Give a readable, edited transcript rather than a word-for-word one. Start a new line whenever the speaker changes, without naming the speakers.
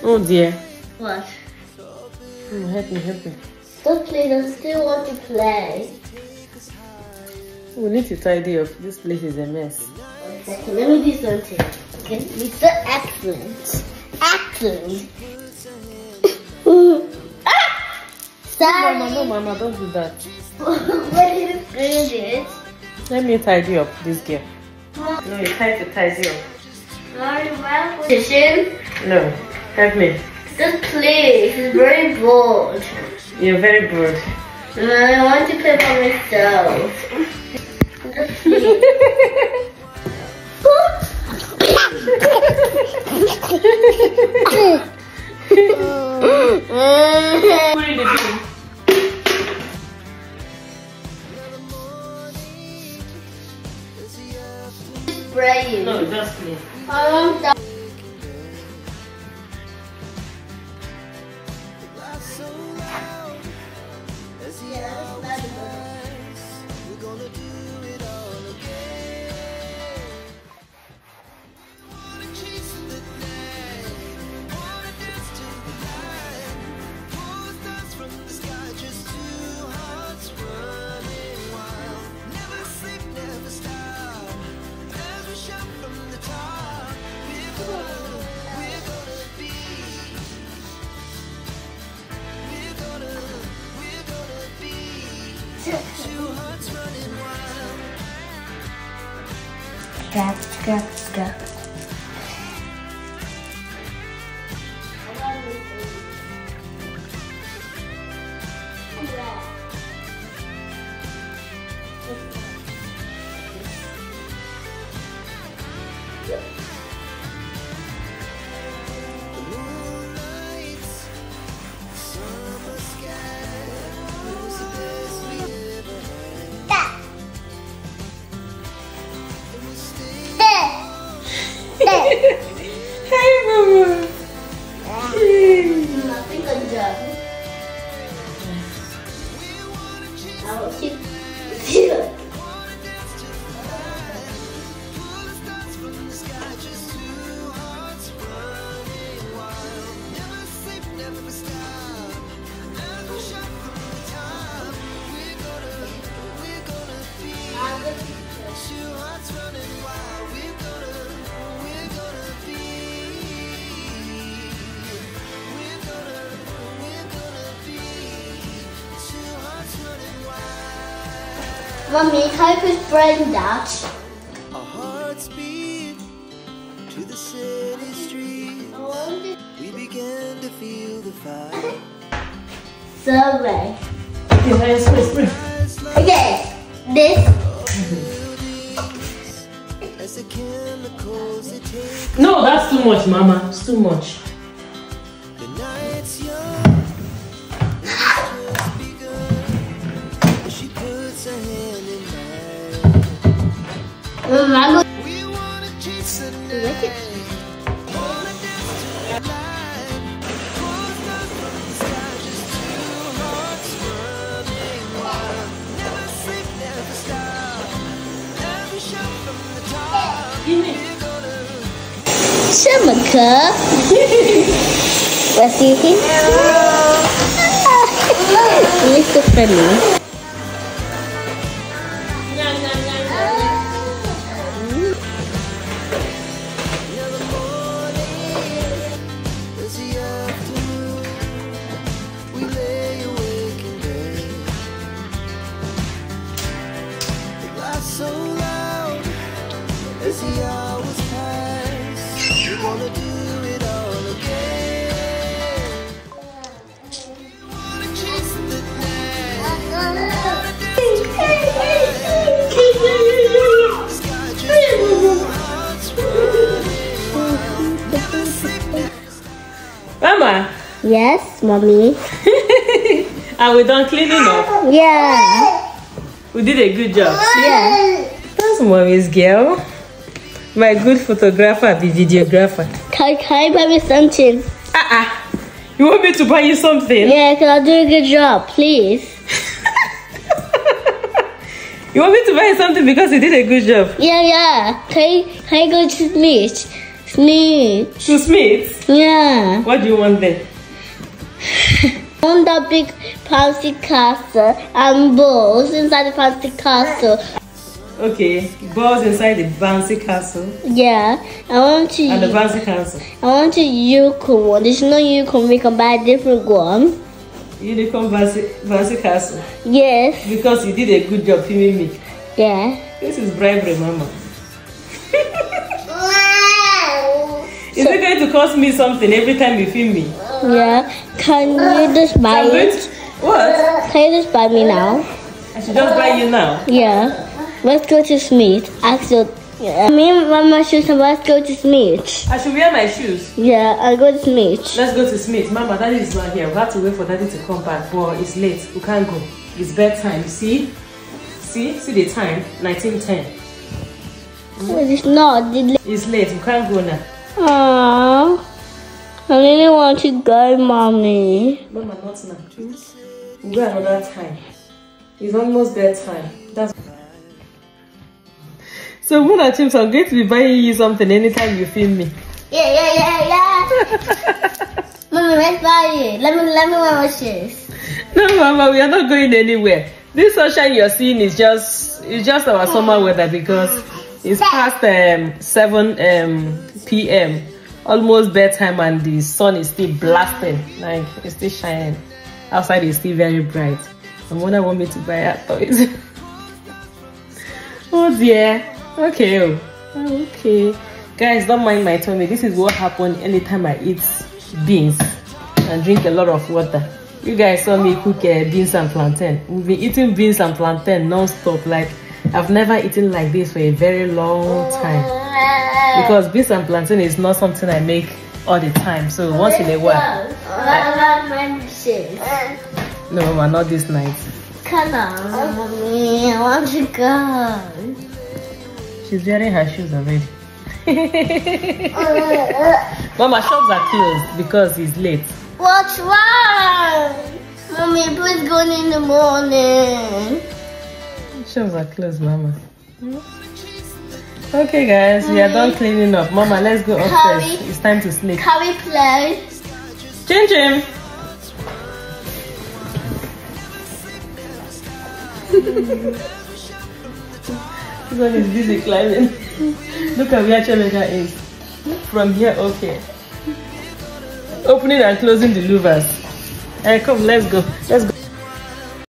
Oh dear.
What?
Help me.
Don't play, I still want to play.
We need to tidy up. This place is a mess.
Okay, let me do something. Okay, Mr. Excellent. Excellent. Sorry.
No, Mama, don't do that.
What did you scream it?
Let me tidy up this girl. No, it's time to tidy up.
Sorry, my position.
No, help me.
Just play. It's very bored.
You're very bored.
I want to play by myself. Just play.
Put in the bin.
Spraying.
No, just play.
I want that. Go.
Hey, Mama.
Nothing good job. I will keep. Mommy, can I put bread in that?
Our hearts beat to the city streets. We began to feel the fire.
Survey.
Okay,
Okay, this.
As the chemicals they take
no, that's too much, Mama. It's too much.
the night's young. It's just begun. As she puts her hand in mine. We wanna chase the night. Wanna dance to the light. Pulls down from the sky, just two hearts running wild. Never sleep, never stop. Every shot from the top. We're gonna
Shamaka. What's your name? You're so funny.
as the afternoon. We lay awake in bed. The laugh so loud as the hours pass. We wanna do it all again. We wanna chase the night. Wanna dance to the light. Sky just two hearts running wild. Never sleep, never
Mama.
Yes, mommy.
Are we done cleaning up?
Yeah.
We did a good job.
Yeah.
That's Mommy's girl. My good photographer, the videographer.
Can I buy me something?
You want me to buy you something?
Yeah, can I do a good job, please?
You want me to buy something because you did a good job?
Yeah. Can you go to Smith? Smith.
To Smith?
Yeah.
What do you want there?
On the big fancy castle and balls inside the fancy castle.
Okay, balls inside the bouncy castle.
Yeah, I want to.
And the bouncy castle.
I want a unicorn one. There's no unicorn. We can buy a different one.
Unicorn bouncy castle.
Yes.
Because you did a good job filming me.
Yeah.
This is bribery, Mama. Is it going to cost me something every time you film me?
Yeah. Can you just buy it?
What?
Can you just buy me now?
I should just buy you now.
Yeah. Let's go to Smith. Actually, me and Mama shoes and let's go to Smith.
I should wear my shoes.
Yeah, I'll go to Smith.
Let's go to Smith. Mama, Daddy is not here. We have to wait for Daddy to come back. But it's late. We can't go. It's bedtime. You see? See the time? 19:10.
It's not.
It's late. We can't go now.
Aww. I really want to go, Mommy.
Mama, not now. We'll go another time. It's almost bedtime. That's so Mona Chips, I'm going to be buying you something anytime you film me.
Yeah. Mommy, let's buy it. Let me wear my shoes.
No, Mama, we are not going anywhere. This sunshine you're seeing is just our summer weather because it's past 7 p.m. almost bedtime, and the sun is still blasting, like it's still shining. Outside is still very bright. And Mona want me to buy her toys. Oh dear. Okay. Guys, don't mind my tummy. This is what happened anytime I eat beans and drink a lot of water. You guys saw me cook beans and plantain. We've been eating beans and plantain non-stop. Like, I've never eaten like this for a very long time. Because beans and plantain is not something I make all the time. So once in a while. No, Mama, not this night.
Come on, Mommy. I want to go.
She's wearing her shoes already. Mama, shops are closed because it's late.
What's wrong? Mommy, please go in the morning.
Shops are closed, Mama. Okay, guys, we are done cleaning up. Mama, let's go upstairs. It's time to sleep.
Can we play?
Jim. This one is busy climbing. Look at where Chemeka is. From here, okay. Opening and closing the louvers. Hey, come, let's go.